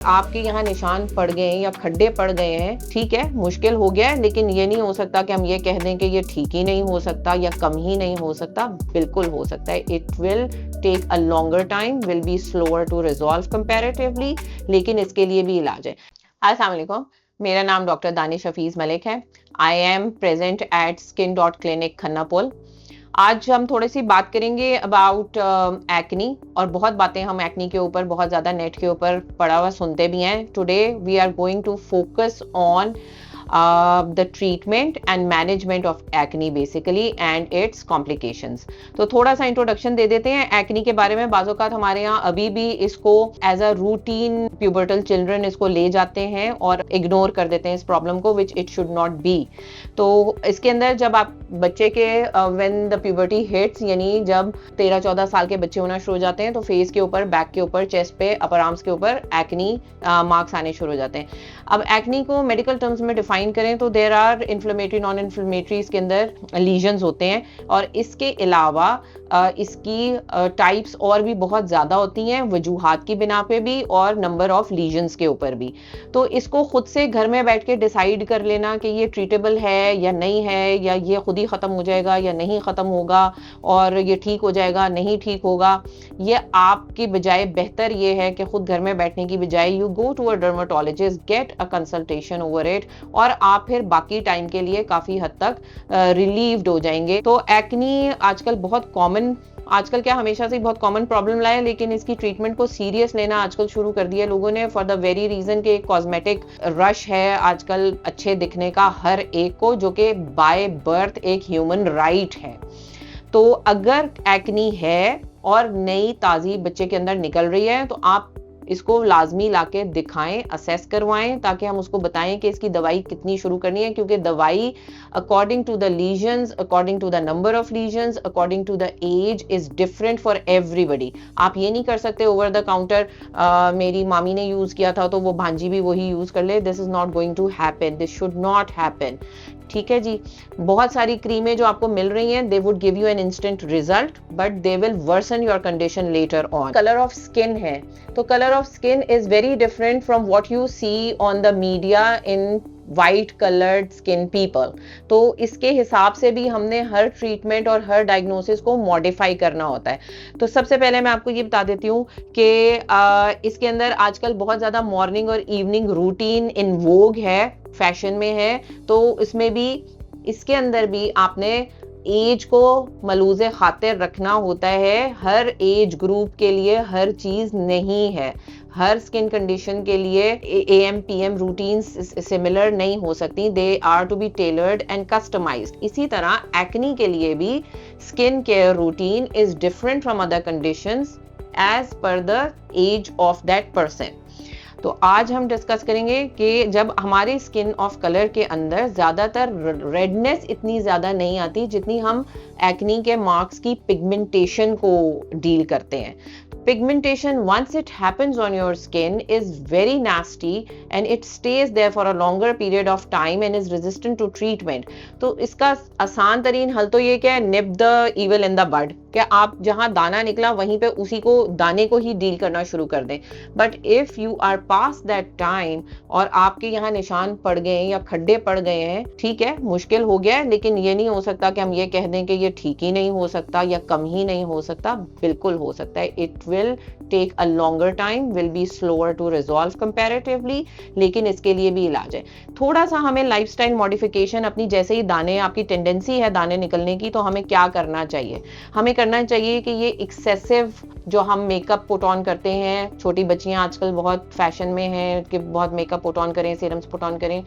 आपके यहाँ निशान पड़ गए हैं या खड्डे पड़ गए हैं, ठीक है, मुश्किल हो गया है, लेकिन ये नहीं हो सकता कि हम ये कह दें कि ये ठीक ही नहीं हो सकता या कम ही नहीं हो सकता। बिल्कुल हो सकता है। It will take a longer time, will be slower to resolve comparatively, लेकिन इसके लिए भी इलाज है। अस्सलाम वालेकुम, मेरा नाम डॉक्टर दानिश हफीज मलिक है। I am present at skin dot clinic Khannapul. आज हम थोड़ी सी बात करेंगे अबाउट एक्नी, और बहुत बातें हम एक्नी के ऊपर बहुत ज़्यादा नेट के ऊपर पढ़ा हुआ सुनते भी हैं। Today we are going to focus on the treatment and management of acne basically and its complications। तो थोड़ा सा इंट्रोडक्शन दे देते हैं एक्नी के बारे में। बाज़ औक़ात हमारे यहाँ अभी भी इसको as a routine pubertal children इसको ले जाते हैं और इग्नोर कर देते हैं इस प्रॉब्लम को, which it should not be. तो इसके अंदर जब आप बच्चे के व्हेन द प्यूबर्टी हिट्स, यानी जब 13-14 साल के बच्चे होना शुरू हो जाते हैं, तो फेस के ऊपर, बैक के ऊपर, चेस्ट पे, अपर आर्म्स के ऊपर एक्नी मार्क्स आने शुरू हो जाते हैं। अब एक्नी को मेडिकल टर्म्स में डिफाइन करें तो there are inflammatory, non inflammatory इसके अंदर लीजन्स होते हैं, और इसके अलावा इसकी टाइप्स और भी बहुत ज़्यादा होती हैं, वजूहात की बिना पे भी और नंबर ऑफ लीजन्स के ऊपर भी। तो इसको खुद से घर में बैठ के डिसाइड कर लेना कि ये ट्रीटेबल है या नहीं है, या ये खुद ही ख़त्म हो जाएगा या नहीं ख़त्म होगा, और ये ठीक हो जाएगा नहीं ठीक होगा, ये आपकी बजाय बेहतर ये है कि खुद घर में बैठने की बजाय you go to a dermatologist, get a consultation over it, और आप फिर बाकी टाइम के लिए काफ़ी हद तक रिलीव्ड हो जाएंगे। तो एक्नी आजकल बहुत कॉमन, आजकल क्या हमेशा से बहुत कॉमन प्रॉब्लम लाया, लेकिन इसकी ट्रीटमेंट को सीरियस लेना आजकल शुरू कर दिया लोगों ने, फॉर द वेरी रीजन के कॉस्मेटिक रश है आजकल अच्छे दिखने का हर एक को, जो कि बाय बर्थ एक ह्यूमन राइट है। तो अगर एक्नी है और नई ताज़ी बच्चे के अंदर निकल रही है, तो आप इसको लाजमी लाके दिखाएं, असेस करवाएं, ताकि हम उसको बताएं कि इसकी दवाई कितनी शुरू करनी है, क्योंकि दवाई according to the lesions, according to the number of lesions, according to the age is different for everybody. आप ये नहीं कर सकते ओवर द काउंटर मेरी मामी ने यूज किया था तो वो भांजी भी वही यूज कर ले। This is not going to happen, this should not happen, ठीक है जी। बहुत सारी क्रीमें जो आपको मिल रही हैं, they would give you an instant result, but they will worsen your condition later on. Colour of skin है, तो colour of skin is very different from what you see on the media in white coloured skin people. तो इसके हिसाब से भी हमने हर treatment और हर diagnosis को मॉडिफाई करना होता है। तो सबसे पहले मैं आपको ये बता देती हूँ कि इसके अंदर आजकल बहुत ज़्यादा मॉर्निंग और इवनिंग रूटीन इन वोग है, फैशन में है। तो इसमें भी, इसके अंदर भी आपने एज को मलूज़े खातिर रखना होता है। हर एज ग्रुप के लिए हर चीज़ नहीं है, हर स्किन कंडीशन के लिए AM PM रूटीन्स सिमिलर नहीं हो सकती, they are to be tailored and customised. इसी तरह एक्नी के लिए भी skin care routine is different from other conditions as per the age of that person. तो आज हम डिस्कस करेंगे कि जब हमारी स्किन ऑफ कलर के अंदर ज़्यादातर रेडनेस इतनी ज़्यादा नहीं आती जितनी हम एक्नी के मार्क्स की पिगमेंटेशन को डील करते हैं। Pigmentation, once it happens on your skin, is very nasty and it stays there for a longer period of time and is resistant to treatment। तो इसका आसान तरीन हल तो ये क्या है, nip the evil in the bud, कि आप जहाँ दाना निकला वहीं पे उसी को, दाने को ही डील करना शुरू कर दें। But if you are past that time और आपके यहाँ निशान पड़ गए हैं या खड्डे पड़ गए हैं, ठीक है, मुश्किल हो गया है, लेकिन ये नहीं हो सकता कि हम ये कह दें कि ये ठीक ही नहीं हो सकता या कम ही नहीं हो सकता। बिल्कुल हो सकता है। It will take a longer time, will be slower to resolve comparatively, लेकिन इसके लिए भी इलाज है। थोड़ा सा हमें लाइफस्टाइल मॉडिफिकेशन, अपनी जैसे ही दाने, आपकी टेंडेंसी है दाने निकलने की, तो हमें क्या करना चाहिए? हमें करना चाहिए कि ये एक्सेसिव जो हम मेकअप पुट ऑन करते हैं, छोटी बच्चियां आजकल बहुत फैशन में हैं कि बहुत मेकअप पुट ऑन करें, सीरम्स पुट ऑन करें,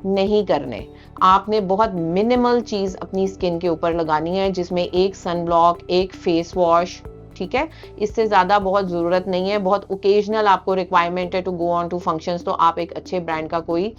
नहीं करने। आपने बहुत मिनिमल चीज़ अपनी स्किन के ऊपर लगानी है, जिसमें एक सन ब्लॉक, एक फेस वॉश, ठीक है, इससे ज़्यादा बहुत ज़रूरत नहीं है। बहुत ओकेजनल आपको रिक्वायरमेंट है to go on to functions, तो आप एक अच्छे ब्रांड का कोई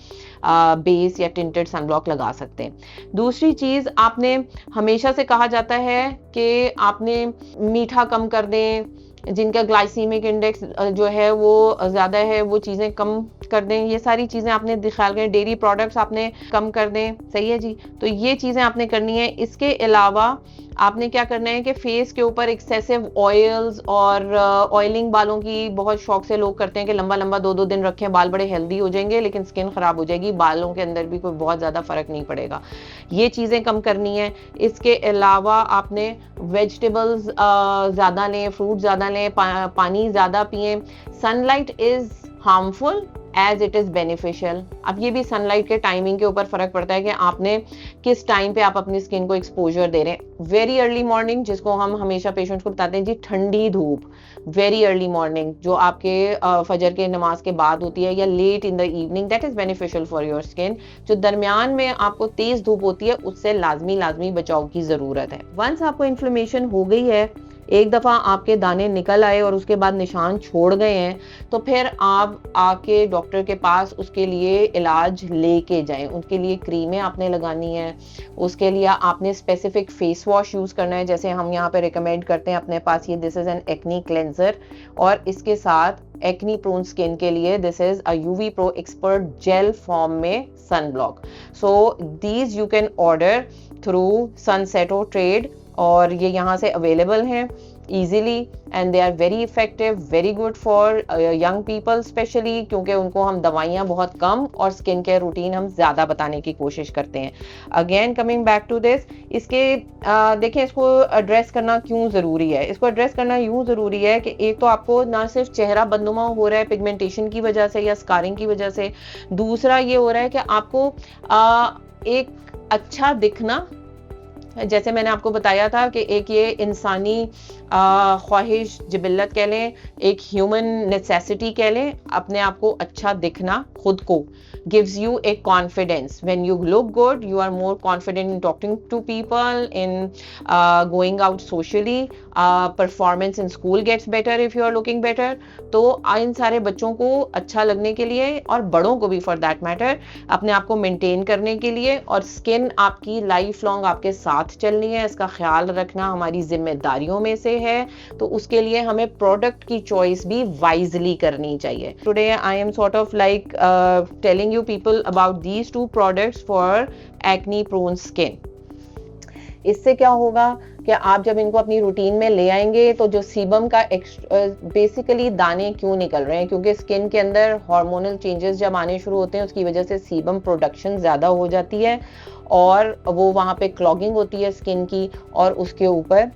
बेस या टिंटेड सनब्लॉक लगा सकते हैं। दूसरी चीज़, आपने हमेशा से कहा जाता है कि आपने मीठा कम कर दें, जिनका ग्लाइसीमिक इंडेक्स जो है वो ज़्यादा है, वो चीज़ें कम कर दें, ये सारी चीजें आपने ख्याल करें, डेयरी प्रोडक्ट्स आपने कम कर दें, सही है जी। तो ये चीजें आपने करनी है। इसके अलावा आपने क्या करना है कि फेस के ऊपर एक्सेसिव ऑयल्स और ऑयलिंग बालों की बहुत शौक से लोग करते हैं कि लंबा लंबा 2-2 दिन रखें, बाल बड़े हेल्दी हो जाएंगे, लेकिन स्किन खराब हो जाएगी, बालों के अंदर भी कोई बहुत ज्यादा फर्क नहीं पड़ेगा। ये चीजें कम करनी है। इसके अलावा आपने वेजिटेबल्स ज्यादा लें, फ्रूट ज्यादा लें, पानी ज्यादा पिए। Sunlight is harmful as it is beneficial. अब ये भी सनलाइट के टाइमिंग के ऊपर फर्क पड़ता है कि आपने किस टाइम पे आप अपनी स्किन को एक्सपोजर दे रहे हैं। वेरी अर्ली मॉर्निंग, जिसको हम हमेशा पेशेंट्स को बताते हैं जी, ठंडी धूप, वेरी अर्ली मॉर्निंग जो आपके फजर के नमाज के बाद होती है, या late in the evening, that is beneficial for your skin. जो दरमियान में आपको तेज धूप होती है, उससे लाजमी बचाव की जरूरत है। वंस आपको इन्फ्लेमेशन हो गई है, एक दफा आपके दाने निकल आए और उसके बाद निशान छोड़ गए हैं, तो फिर आप आके डॉक्टर के पास उसके लिए इलाज लेके जाएं। उसके लिए क्रीमें आपने लगानी है, उसके लिए आपने स्पेसिफिक फेस वॉश यूज करना है, जैसे हम यहाँ पे रिकमेंड करते हैं अपने पास ये, this is an acne cleanser, और इसके साथ एक्नी प्रोन स्किन के लिए this is a UV pro expert gel form में sun block. So these you can order through Sunseto trade, और ये यहाँ से अवेलेबल हैं easily and they are very effective, very good for young people specially, क्योंकि उनको हम दवाइयाँ बहुत कम और स्किन केयर रूटीन हम ज्यादा बताने की कोशिश करते हैं। Again coming back to this, इसके देखें इसको एड्रेस करना क्यों जरूरी है। इसको एड्रेस करना यूं जरूरी है कि एक तो आपको ना सिर्फ चेहरा बदनुमा हो रहा है पिगमेंटेशन की वजह से या स्कारिंग की वजह से, दूसरा ये हो रहा है कि आपको एक अच्छा दिखना, जैसे मैंने आपको बताया था कि एक ये इंसानी ख्वाहिश, जिबिल्लत कह लें, एक ह्यूमन नेसेसिटी कह लें, अपने आप को अच्छा दिखना खुद को gives you a confidence. When you look good, you are more confident in talking to people, in going out socially. Performance in school gets better if you are looking better. तो इन सारे बच्चों को अच्छा लगने के लिए, और बड़ों को भी फॉर दैट मैटर, अपने आप को मेंटेन करने के लिए, और स्किन आपकी लाइफ लॉन्ग आपके साथ चलनी है, इसका ख्याल रखना हमारी जिम्मेदारियों में से है। तो उसके लिए हमें प्रोडक्ट की चॉइस भी वाइजली करनी चाहिए। Today I am sort of like telling you people about these two products for acne prone skin. इससे क्या होगा कि आप जब इनको अपनी रूटीन में ले आएंगे, तो जो सीबम का बेसिकली दाने क्यों निकल रहे हैं, क्योंकि स्किन के अंदर हार्मोनल चेंजेस जब आने शुरू होते हैं, उसकी वजह से सीबम प्रोडक्शन ज़्यादा हो जाती है, और वो वहाँ पे क्लॉगिंग होती है स्किन की, और उसके ऊपर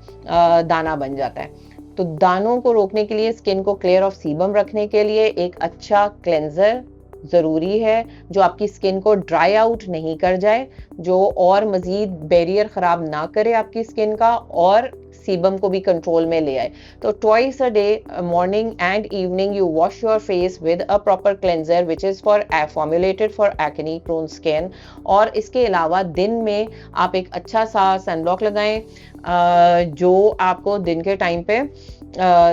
दाना बन जाता है। तो दानों को रोकने के लिए, स्किन को क्लियर ऑफ सीबम रखने के लिए एक अच्छा क्लेंजर जरूरी है, जो आपकी स्किन को ड्राई आउट नहीं कर जाए, जो और मजीद बैरियर खराब ना करे आपकी स्किन का, और सीबम को भी कंट्रोल में ले आए। तो twice a day, morning and evening, you wash your face with a proper cleanser which is formulated for acne prone skin. और इसके अलावा दिन में आप एक अच्छा सा सनब्लॉक लगाएं, जो आपको दिन के टाइम पे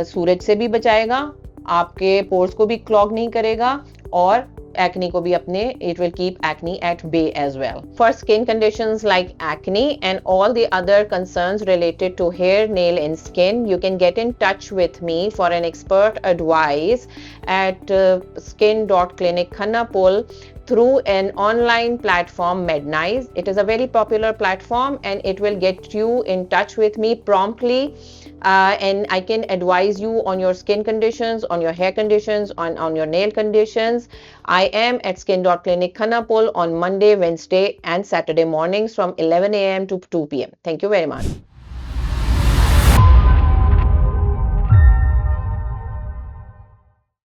सूरज से भी बचाएगा, आपके पोर्स को भी क्लॉग नहीं करेगा, और acne को भी अपने, it will keep acne at bay as well. For skin conditions like acne and all the other concerns related to hair, nail and skin, you can get in touch with me for an expert advice at skin.clinic Khanapur through an online platform, Mednice. It is a very popular platform and it will get you in touch with me promptly. And I can advise you on your skin conditions, on your hair conditions, on your nail conditions. I am at skin.clinic Khanapur on Monday, Wednesday and Saturday mornings from 11 a.m. to 2 p.m. Thank you very much.